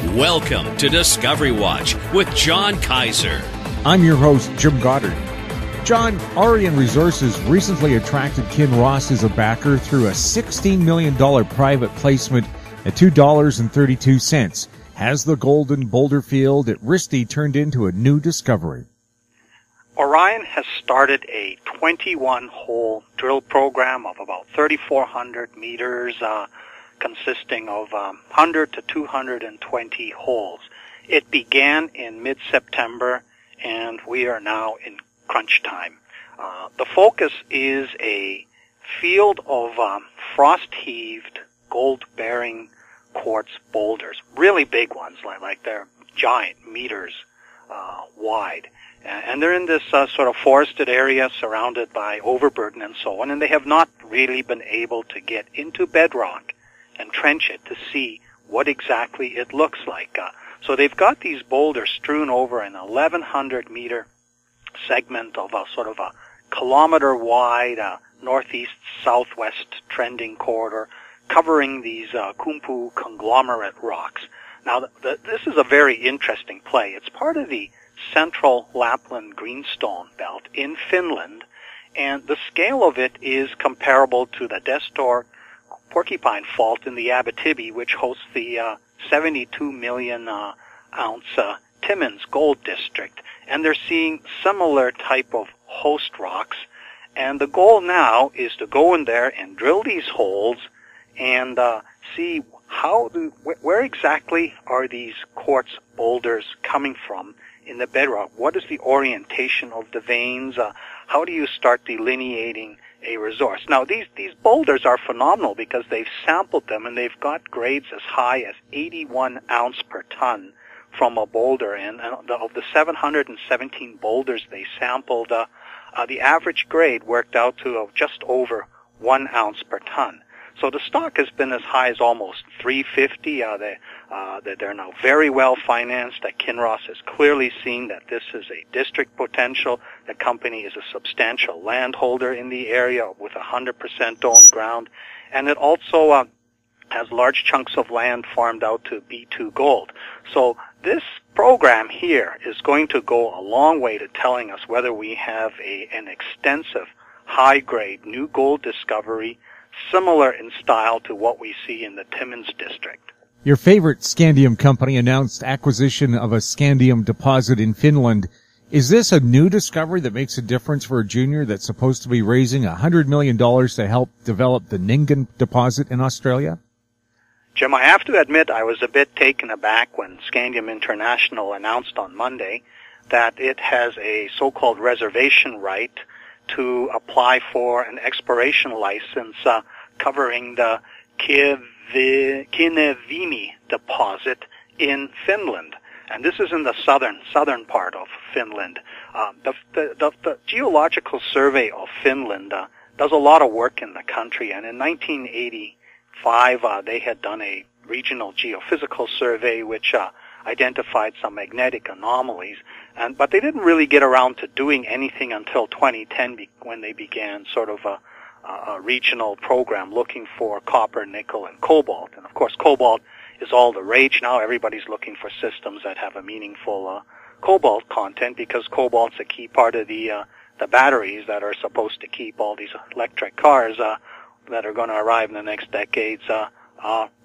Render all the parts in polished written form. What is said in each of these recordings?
Welcome to Discovery Watch with John Kaiser. I'm your host, Jim Goddard. John, Arian Resources recently attracted Kinross as a backer through a $16 million private placement at $2.32. Has the golden boulder field at Risty turned into a new discovery? Orion has started a 21-hole drill program of about 3,400 meters, consisting of 100 to 220 holes. It began in mid-September, and we are now in crunch time. The focus is a field of frost-heaved, gold-bearing quartz boulders, really big ones, like they're giant, meters wide. And they're in this sort of forested area surrounded by overburden and so on, and they have not really been able to get into bedrock and trench it to see what exactly it looks like. So they've got these boulders strewn over an 1,100-meter segment of a sort of a kilometer-wide northeast-southwest trending corridor covering these Kumpu conglomerate rocks. Now, this is a very interesting play. It's part of the Central Lapland Greenstone Belt in Finland, and the scale of it is comparable to the Destor Porcupine Fault in the Abitibi, which hosts the 72 million ounce Timmins Gold District. And they're seeing similar type of host rocks. And the goal now is to go in there and drill these holes and see where exactly are these quartz boulders coming from in the bedrock. What is the orientation of the veins? How do you start delineating a resource? Now, these boulders are phenomenal because they've sampled them and they've got grades as high as 81 ounce per ton from a boulder. And of the 717 boulders they sampled, the average grade worked out to just over 1 ounce per ton. So the stock has been as high as almost 350. They're now very well financed. Kinross is clearly seeing that this is a district potential. The company is a substantial landholder in the area with 100% owned ground. And it also has large chunks of land farmed out to B2 Gold. So this program here is going to go a long way to telling us whether we have an extensive, high-grade new gold discovery similar in style to what we see in the Timmins district. Your favorite scandium company announced acquisition of a scandium deposit in Finland. Is this a new discovery that makes a difference for a junior that's supposed to be raising $100 million to help develop the Nugget deposit in Australia? Jim, I have to admit I was a bit taken aback when Scandium International announced on Monday that it has a so-called reservation right to apply for an exploration license covering the Kinevimi deposit in Finland. And this is in the southern part of Finland. The Geological Survey of Finland does a lot of work in the country, and in 1985 they had done a regional geophysical survey which identified some magnetic anomalies, but they didn't really get around to doing anything until 2010 when they began sort of a regional program looking for copper, nickel, and cobalt. And of course, cobalt is all the rage now. Everybody's looking for systems that have a meaningful cobalt content because cobalt's a key part of the batteries that are supposed to keep all these electric cars that are going to arrive in the next decades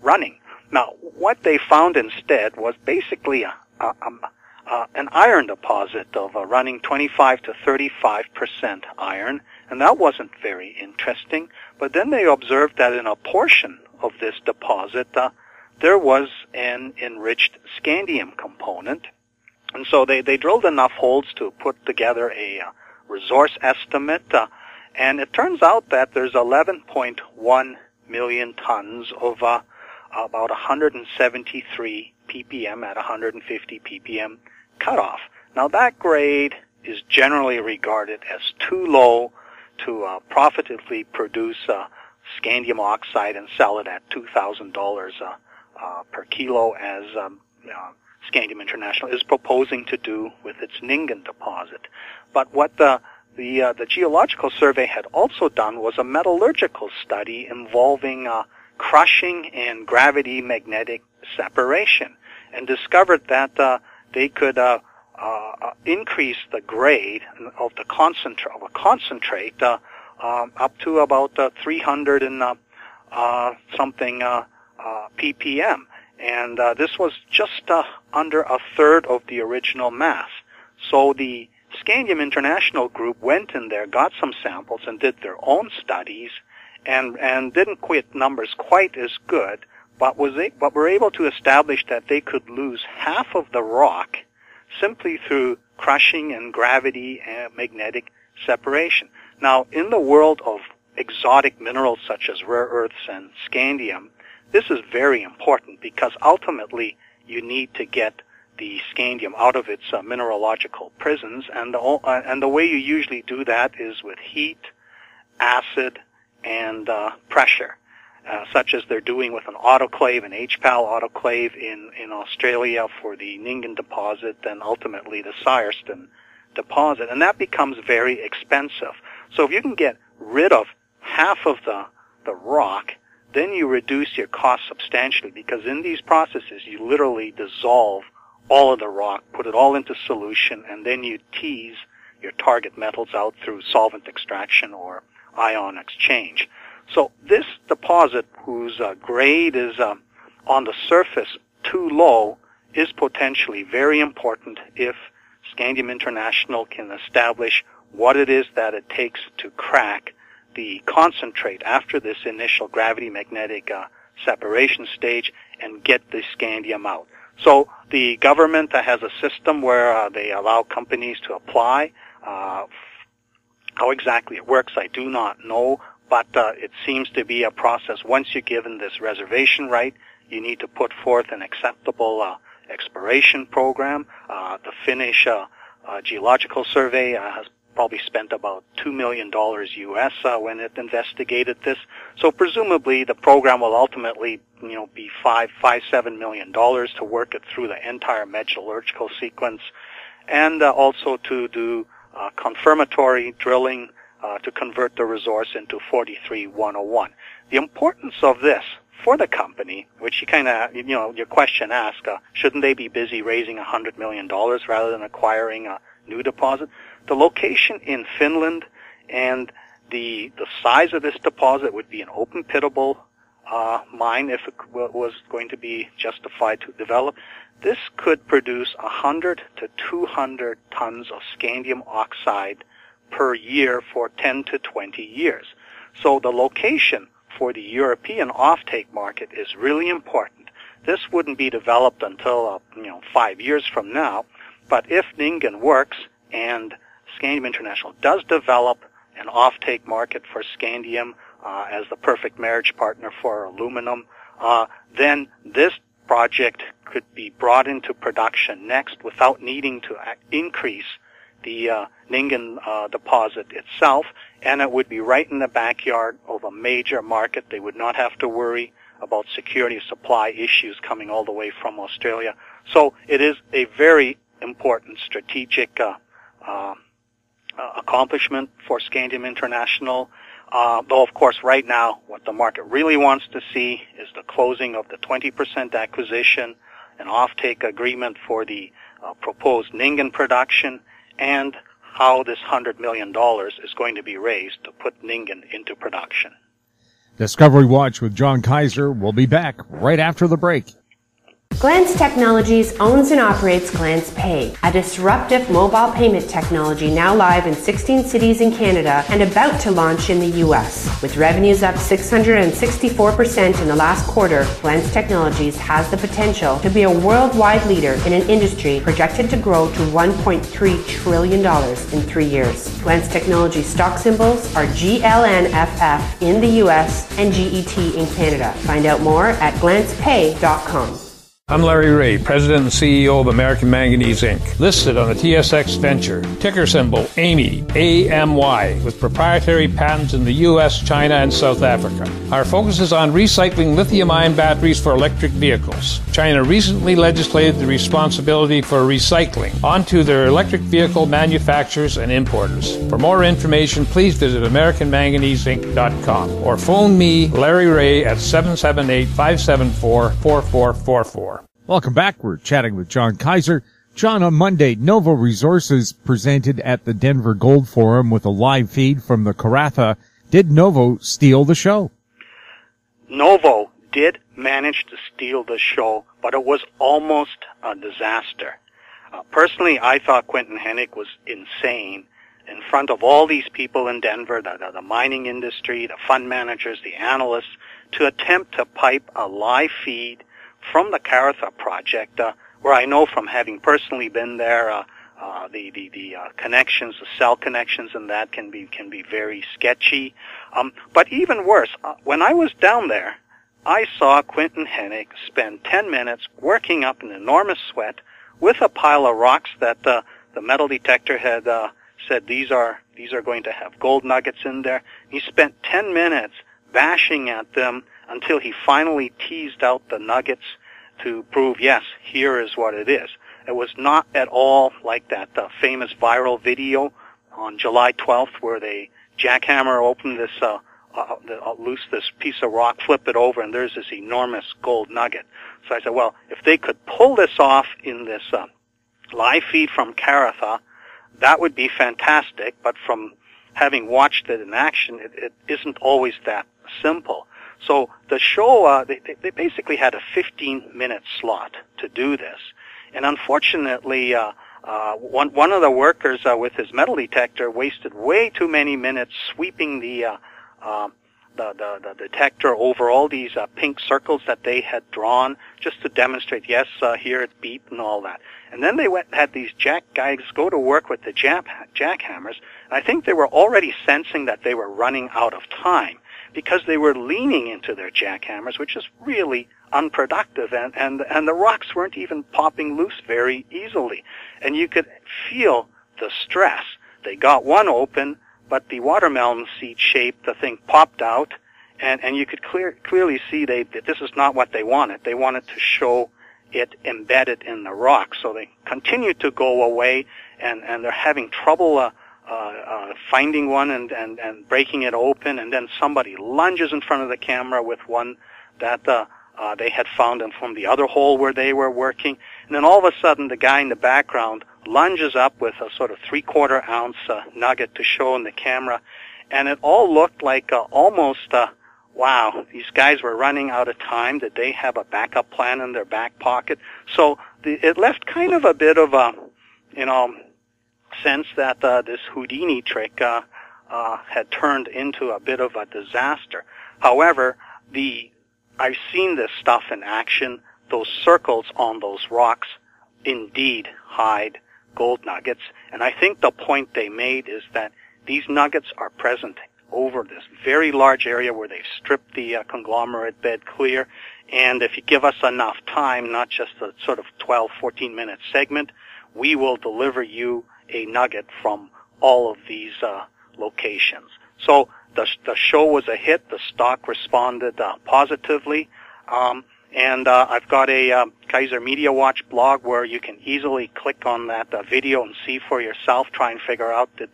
running. Now, what they found instead was basically an iron deposit of running 25 to 35% iron, and that wasn't very interesting. But then they observed that in a portion of this deposit, there was an enriched scandium component. And so they drilled enough holes to put together a resource estimate, and it turns out that there's 11.1 million tons of about 173 ppm at 150 ppm cutoff. Now that grade is generally regarded as too low to profitably produce scandium oxide and sell it at $2,000 per kilo as Scandium International is proposing to do with its Nugget deposit. But what the Geological Survey had also done was a metallurgical study involving crushing and gravity magnetic separation. and discovered that they could increase the grade of the concentrate up to about 300 and something ppm, and this was just under a third of the original mass. So the Scandium International group went in there, got some samples, and did their own studies, and didn't quit numbers quite as good, but were able to establish that they could lose half of the rock simply through crushing and gravity and magnetic separation. Now, in the world of exotic minerals such as rare earths and scandium, this is very important because ultimately you need to get the scandium out of its mineralogical prisons, and the way you usually do that is with heat, acid, and pressure, such as they're doing with an autoclave, an HPAL autoclave in Australia for the Nugget deposit and ultimately the Syerston deposit, and that becomes very expensive. So if you can get rid of half of the rock, then you reduce your cost substantially, because in these processes you literally dissolve all of the rock, put it all into solution, and then you tease your target metals out through solvent extraction or ion exchange. So this deposit, whose grade is on the surface too low, is potentially very important if Scandium International can establish what it is that it takes to crack the concentrate after this initial gravity magnetic separation stage and get the scandium out. So the government has a system where they allow companies to apply. How exactly it works, I do not know, but it seems to be a process. Once you're given this reservation right, you need to put forth an acceptable exploration program. The Finnish Geological Survey has probably spent about $2 million US when it investigated this. So presumably the program will ultimately, be $7 million to work it through the entire metallurgical sequence, and also to do confirmatory drilling to convert the resource into 43-101. The importance of this for the company, which you kind of, your question asked, shouldn't they be busy raising $100 million rather than acquiring a new deposit? The location in Finland and the size of this deposit would be an open pitable mine if it was going to be justified to develop. This could produce 100 to 200 tons of scandium oxide per year for 10 to 20 years. So the location for the European offtake market is really important. This wouldn't be developed until 5 years from now, but if Nugget works and Scandium International does develop an offtake market for scandium as the perfect marriage partner for aluminum, then this project could be brought into production next without needing to increase the Nugget deposit itself, and it would be right in the backyard of a major market. They would not have to worry about security of supply issues coming all the way from Australia. So it is a very important strategic accomplishment for Scandium International, though of course right now what the market really wants to see is the closing of the 20% acquisition, an offtake agreement for the proposed Nugget production, and how this $100 million is going to be raised to put Nugget into production. Discovery Watch with John Kaiser will be back right after the break. Glance Technologies owns and operates Glance Pay, a disruptive mobile payment technology now live in 16 cities in Canada and about to launch in the U.S. With revenues up 664% in the last quarter, Glance Technologies has the potential to be a worldwide leader in an industry projected to grow to $1.3 trillion in 3 years. Glance Technologies stock symbols are GLNFF in the U.S. and GET in Canada. Find out more at glancepay.com. I'm Larry Ray, President and CEO of American Manganese Inc., listed on the TSX Venture, ticker symbol AMY, A-M-Y, with proprietary patents in the U.S., China, and South Africa. Our focus is on recycling lithium-ion batteries for electric vehicles. China recently legislated the responsibility for recycling onto their electric vehicle manufacturers and importers. For more information, please visit AmericanManganeseInc.com or phone me, Larry Ray, at 778-574-4444. Welcome back. We're chatting with John Kaiser. John, on Monday, Novo Resources presented at the Denver Gold Forum with a live feed from the Karratha. Did Novo steal the show? Novo did manage to steal the show, but it was almost a disaster. Personally, I thought Quentin Hennig was insane in front of all these people in Denver, the mining industry, the fund managers, the analysts, to attempt to pipe a live feed from the Karratha project, where I know from having personally been there, the connections, the cell connections, and that can be very sketchy. But even worse, when I was down there, I saw Quentin Hennig spend 10 minutes working up an enormous sweat with a pile of rocks that the metal detector had said these are going to have gold nuggets in there. He spent 10 minutes bashing at them until he finally teased out the nuggets to prove, yes, here is what it is. It was not at all like that famous viral video on July 12th where they jackhammer open this loose this piece of rock, flip it over, and there's this enormous gold nugget. So I said, well, if they could pull this off in this live feed from Karratha, that would be fantastic. But from having watched it in action, it isn't always that simple. So the show, they basically had a 15-minute slot to do this. And unfortunately, one of the workers with his metal detector wasted way too many minutes sweeping the detector over all these pink circles that they had drawn just to demonstrate, yes, here it beeped and all that. And then they had these guys go to work with the jackhammers. And I think they were already sensing that they were running out of time because they were leaning into their jackhammers, which is really unproductive, and the rocks weren't even popping loose very easily. And you could feel the stress. They got one open, but the watermelon seed shape, the thing popped out, and you could clearly see that this is not what they wanted. They wanted to show it embedded in the rock. So they continued to go away, and they're having trouble finding one and breaking it open, and then somebody lunges in front of the camera with one that they had found from the other hole where they were working. And then all of a sudden, the guy in the background lunges up with a sort of 3/4 ounce nugget to show in the camera. And it all looked like almost, wow, these guys were running out of time. Did they have a backup plan in their back pocket? So it left kind of a bit of a, sense that this Houdini trick had turned into a bit of a disaster. However, I've seen this stuff in action. Those circles on those rocks indeed hide gold nuggets. And I think the point they made is that these nuggets are present over this very large area where they've stripped the conglomerate bed clear. And if you give us enough time, not just a sort of 12, 14-minute segment, we will deliver you a nugget from all of these locations. So the show was a hit. The stock responded positively. And I've got a Kaiser Media Watch blog where you can easily click on that video and see for yourself, try and figure out did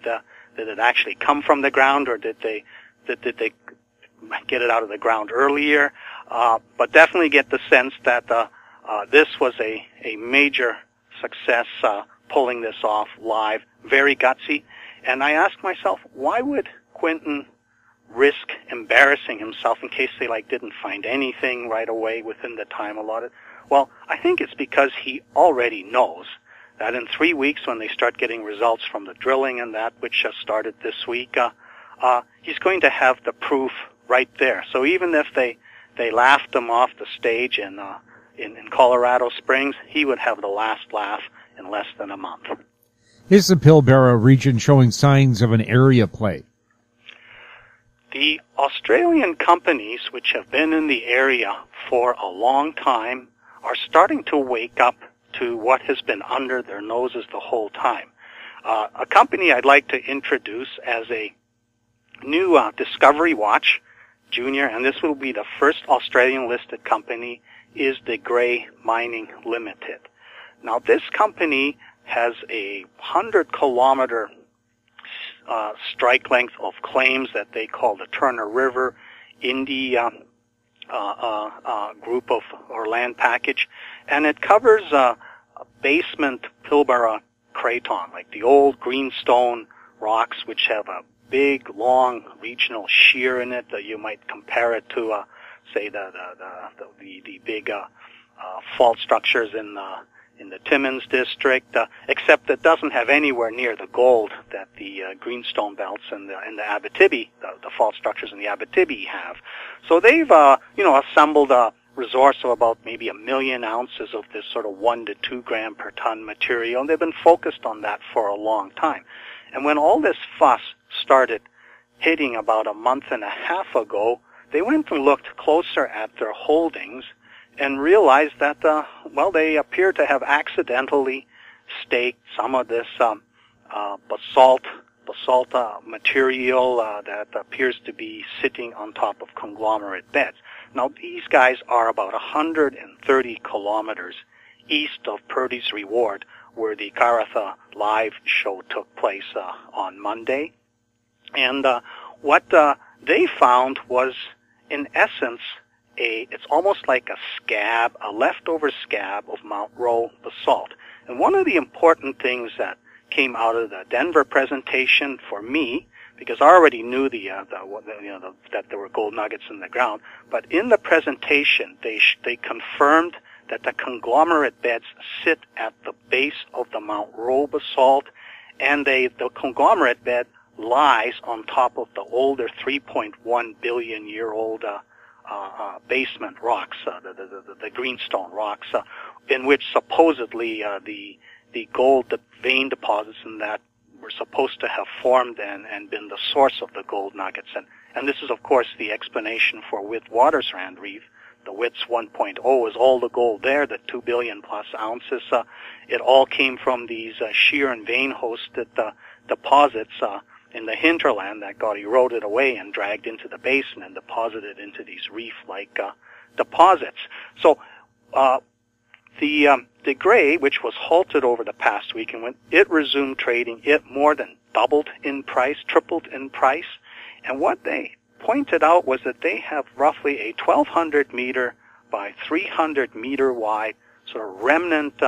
it actually come from the ground, or did they get it out of the ground earlier. But definitely get the sense that this was a major success pulling this off live, very gutsy. And I asked myself, why would Quentin risk embarrassing himself in case they didn't find anything right away within the time allotted? Well, I think it's because he already knows that in 3 weeks, when they start getting results from the drilling and that, which just started this week, he's going to have the proof right there. So even if they laughed him off the stage in Colorado Springs, he would have the last laugh in less than a month. Is the Pilbara region showing signs of an area play? The Australian companies, which have been in the area for a long time, are starting to wake up to what has been under their noses the whole time. A company I'd like to introduce as a new Discovery Watch Junior, and this will be the first Australian-listed company, is the Grey Mining Limited. Now, this company has a 100-kilometer strike length of claims that they call the Turner River, Indy group of or land package, and it covers a basement Pilbara craton, like the old greenstone rocks, which have a big, long regional shear in it. That you might compare it to, say, the big fault structures in the Timmins district, except it doesn't have anywhere near the gold that the greenstone belts and the Abitibi, the fault structures in the Abitibi have. So they've assembled a resource of about maybe 1 million ounces of this sort of 1 to 2 gram per ton material, and they've been focused on that for a long time. And when all this fuss started hitting about a month and a half ago, they went and looked closer at their holdings and realized that, they appear to have accidentally staked some of this basalt material that appears to be sitting on top of conglomerate beds. Now, these guys are about 130 kilometers east of Purdy's Reward, where the Karatha live show took place on Monday. And what they found was, in essence, it's almost like a scab, a leftover scab of Mount Rowe basalt. And one of the important things that came out of the Denver presentation for me, because I already knew that there were gold nuggets in the ground, but in the presentation they confirmed that the conglomerate beds sit at the base of the Mount Rowe basalt, and the conglomerate bed lies on top of the older 3.1 billion year old basement rocks, the greenstone rocks, in which supposedly the gold vein deposits in that were supposed to have formed and been the source of the gold nuggets. And this is, of course, the explanation for Witwatersrand Reef. The WITS 1.0 is all the gold there, the 2 billion plus ounces. It all came from these shear and vein hosted deposits in the hinterland that got eroded away and dragged into the basin and deposited into these reef-like deposits. So the gray, which was halted over the past week, and when it resumed trading, it more than doubled in price, tripled in price. And what they pointed out was that they have roughly a 1,200 meter by 300 meter wide sort of remnant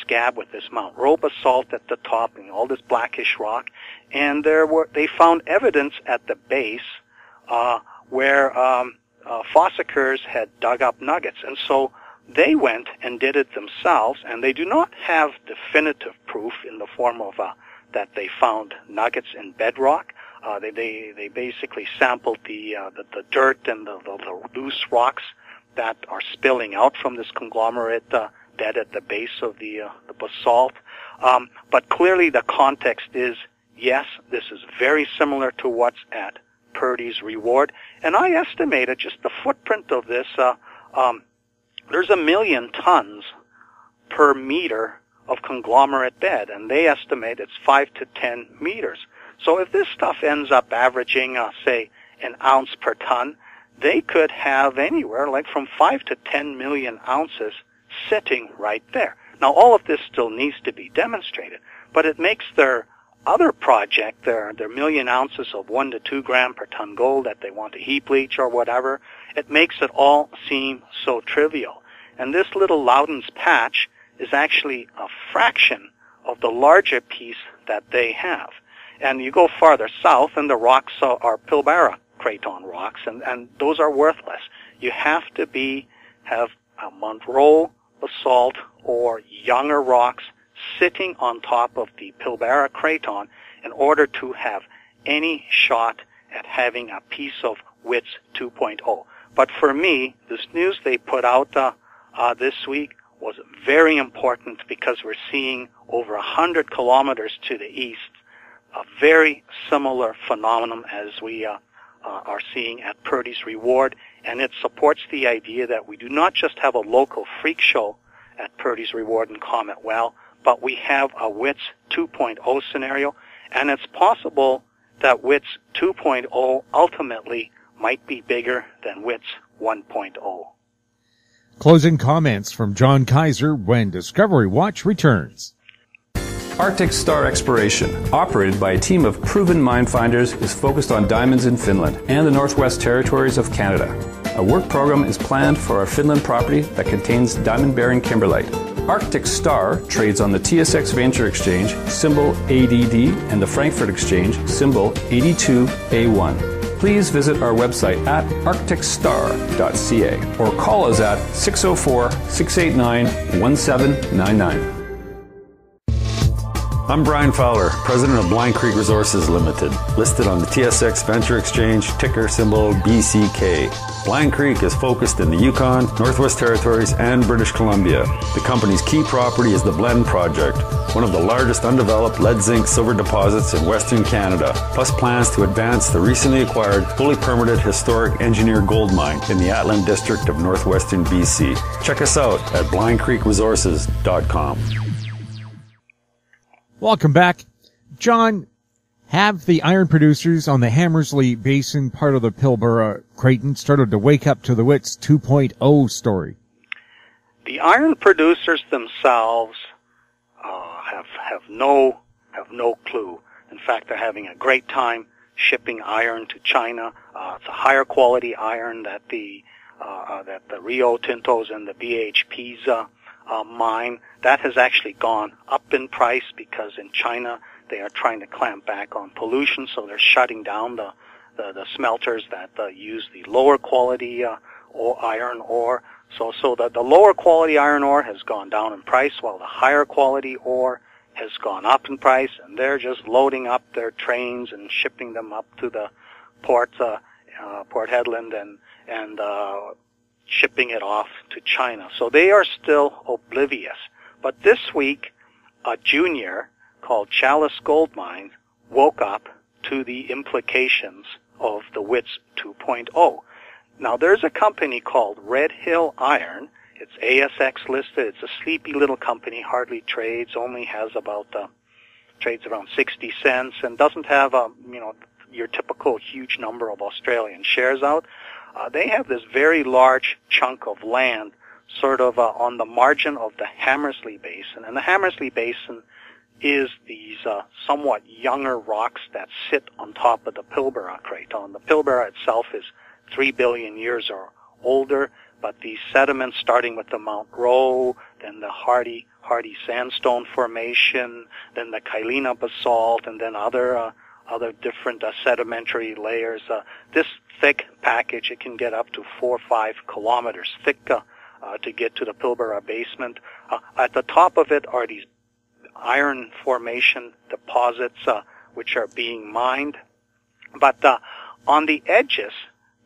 scab with this Mount Rowe basalt at the top and all this blackish rock. And they found evidence at the base where fossicers had dug up nuggets. And so they went and did it themselves, and they do not have definitive proof in the form of that they found nuggets in bedrock. They basically sampled the dirt and the loose rocks that are spilling out from this conglomerate bed at the base of the basalt. But clearly the context is, yes, this is very similar to what's at Purdy's Reward. And I estimated just the footprint of this, there's 1 million tons per meter of conglomerate bed, and they estimate it's 5 to 10 meters. So if this stuff ends up averaging, say, an ounce per ton, they could have anywhere like from 5 to 10 million ounces sitting right there. Now, all of this still needs to be demonstrated, but it makes their other project, their 1 million ounces of 1 to 2 gram per ton gold that they want to heap leach or whatever, it makes it all seem so trivial. And this little Loudon's patch is actually a fraction of the larger piece that they have. And you go farther south, and the rocks are Pilbara craton rocks, and those are worthless. You have to have a Mount Rowe basalt or younger rocks sitting on top of the Pilbara craton in order to have any shot at having a piece of WITS 2.0. But for me, this news they put out this week was very important because we're seeing over 100 kilometers to the east a very similar phenomenon as we are seeing at Purdy's Reward, and it supports the idea that we do not just have a local freak show at Purdy's Reward and Comet Well, but we have a WITS 2.0 scenario, and it's possible that WITS 2.0 ultimately might be bigger than WITS 1.0. Closing comments from John Kaiser when Discovery Watch returns. Arctic Star Exploration, operated by a team of proven mine finders, is focused on diamonds in Finland and the Northwest Territories of Canada. A work program is planned for our Finland property that contains diamond-bearing kimberlite. Arctic Star trades on the TSX Venture Exchange, symbol ADD, and the Frankfurt Exchange, symbol 82A1. Please visit our website at arcticstar.ca or call us at 604-689-1799. I'm Brian Fowler, president of Blind Creek Resources Limited, listed on the TSX Venture Exchange, ticker symbol BCK. Blind Creek is focused in the Yukon, Northwest Territories, and British Columbia. The company's key property is the Blend Project, one of the largest undeveloped lead-zinc-silver deposits in Western Canada, plus plans to advance the recently acquired, fully permitted historic engineer gold mine in the Atlan District of Northwestern BC. Check us out at blindcreekresources.com. Welcome back. John, have the iron producers on the Hammersley Basin part of the Pilbara Creighton started to wake up to the WITS 2.0 story? The iron producers themselves have no clue. In fact, they're having a great time shipping iron to China. It's a higher quality iron that the Rio Tintos and the BHP's mine. That has actually gone up in price because in China they are trying to clamp back on pollution, so they're shutting down the smelters that use the lower quality iron ore. So the lower quality iron ore has gone down in price while the higher quality ore has gone up in price, and they're just loading up their trains and shipping them up to the Port Hedland and shipping it off to China. So they are still oblivious. But this week, a junior called Chalice Gold Mines woke up to the implications of the WITS 2.0. Now, there's a company called Red Hill Iron. It's ASX listed. It's a sleepy little company, hardly trades, only has trades around 60 cents, and doesn't have your typical huge number of Australian shares out. They have this very large chunk of land sort of on the margin of the Hammersley Basin. And the Hammersley Basin is these somewhat younger rocks that sit on top of the Pilbara Craton. The Pilbara itself is 3 billion years or older, but these sediments starting with the Mount Roe, then the Hardy Sandstone Formation, then the Kailina Basalt, and then other different sedimentary layers. This thick package, it can get up to 4 or 5 kilometers thick to get to the Pilbara basement. At the top of it are these iron formation deposits which are being mined. But on the edges,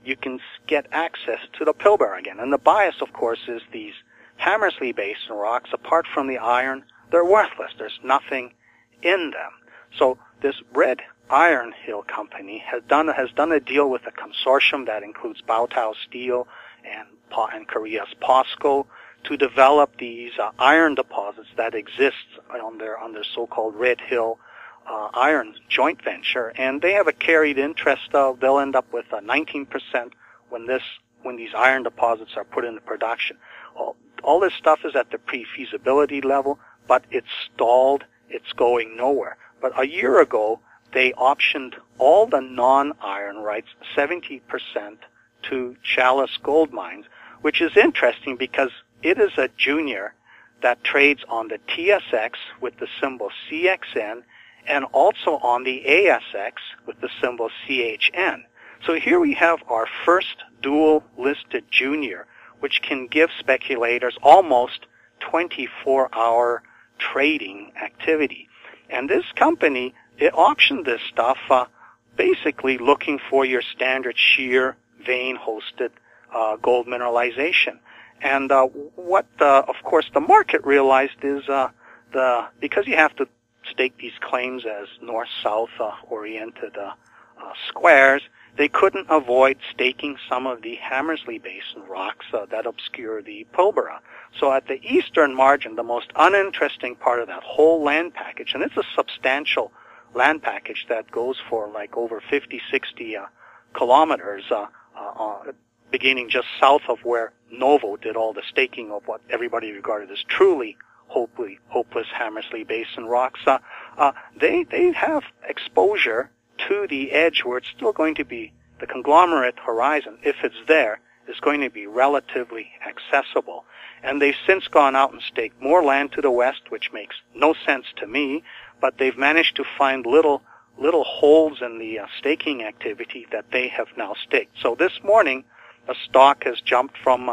you can get access to the Pilbara again. And the bias, of course, is these Hammersley Basin rocks, apart from the iron, they're worthless. There's nothing in them. So this Red Iron Hill Company has done a deal with a consortium that includes Baotou Steel and Korea's POSCO to develop these iron deposits that exist on their so-called Red Hill Iron joint venture, and they have a carried interest of they'll end up with 19% when these iron deposits are put into production. All this stuff is at the pre-feasibility level, but it's stalled. It's going nowhere. But a year ago, they optioned all the non-iron rights, 70%, to Chalice Gold Mines, which is interesting because it is a junior that trades on the TSX with the symbol CXN and also on the ASX with the symbol CHN. So here we have our first dual-listed junior, which can give speculators almost 24-hour trading activity. And this company, it auctioned this stuff basically looking for your standard shear vein-hosted gold mineralization. And what, of course, the market realized is because you have to stake these claims as north-south oriented squares, they couldn't avoid staking some of the Hammersley Basin rocks that obscure the Pilbara. So at the eastern margin, the most uninteresting part of that whole land package, and it's a substantial land package that goes for like over 50, 60 kilometers, beginning just south of where Novo did all the staking of what everybody regarded as truly hopeless Hammersley Basin rocks. They have exposure to the edge where it's still going to be the conglomerate horizon, if it's there, is going to be relatively accessible. And they've since gone out and staked more land to the west, which makes no sense to me, but they've managed to find little holes in the staking activity that they have now staked. So this morning, the stock has jumped from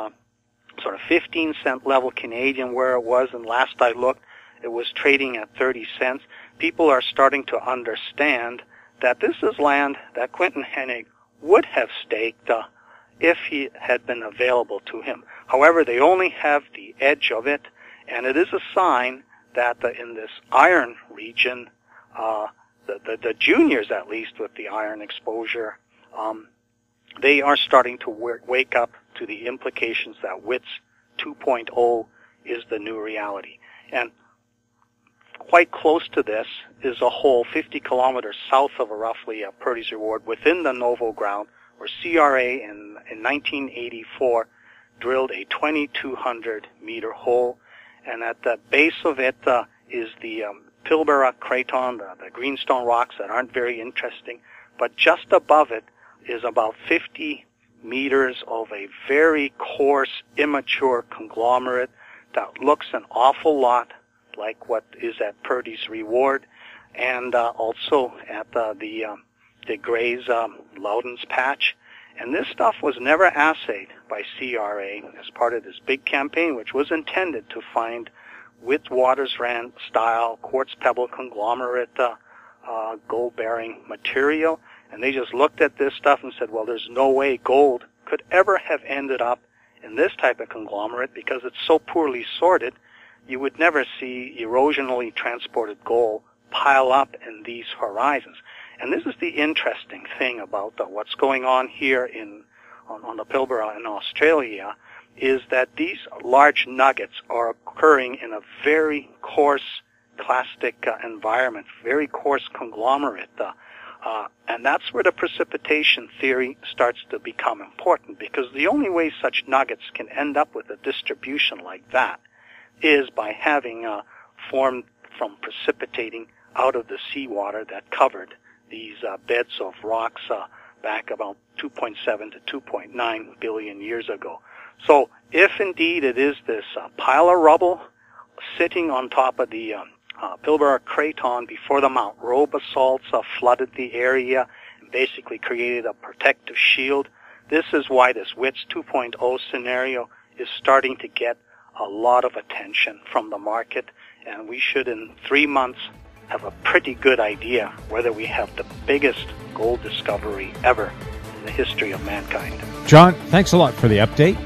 sort of 15-cent level Canadian where it was, and last I looked, it was trading at 30 cents. People are starting to understand that this is land that Quinton Hennig would have staked if he had been available to him. However, they only have the edge of it, and it is a sign that in this iron region, the juniors at least with the iron exposure, they are starting to wake up to the implications that WITS 2.0 is the new reality. And quite close to this is a hole 50 kilometers south of roughly Purdy's Reward within the Novo ground, where CRA in 1984 drilled a 2,200-meter hole, and at the base of it is the Pilbara Craton, the greenstone rocks that aren't very interesting, but just above it is about 50 meters of a very coarse, immature conglomerate that looks an awful lot like what is at Purdy's Reward, and also at the Gray's Loudon's Patch. And this stuff was never assayed by CRA as part of this big campaign, which was intended to find Witwatersrand style quartz pebble conglomerate gold-bearing material. And they just looked at this stuff and said, well, there's no way gold could ever have ended up in this type of conglomerate because it's so poorly sorted. You would never see erosionally transported gold pile up in these horizons. And this is the interesting thing about what's going on here on the Pilbara in Australia, is that these large nuggets are occurring in a very coarse clastic environment, very coarse conglomerate. And that's where the precipitation theory starts to become important, because the only way such nuggets can end up with a distribution like that is by having formed from precipitating out of the seawater that covered these beds of rocks back about 2.7 to 2.9 billion years ago. So if indeed it is this pile of rubble sitting on top of the Pilbara Craton before the Mount Roe basalts flooded the area and basically created a protective shield, this is why this WITS 2.0 scenario is starting to get a lot of attention from the market, and we should in 3 months have a pretty good idea whether we have the biggest gold discovery ever in the history of mankind. John, thanks a lot for the update.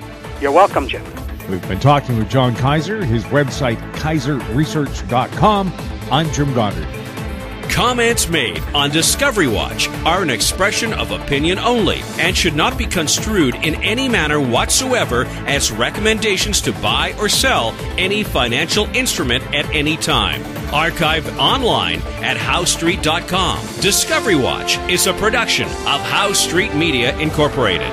You're welcome, Jim. We've been talking with John Kaiser, his website, kaiserresearch.com. I'm Jim Goddard. Comments made on Discovery Watch are an expression of opinion only and should not be construed in any manner whatsoever as recommendations to buy or sell any financial instrument at any time. Archived online at howstreet.com. Discovery Watch is a production of How Street Media Incorporated.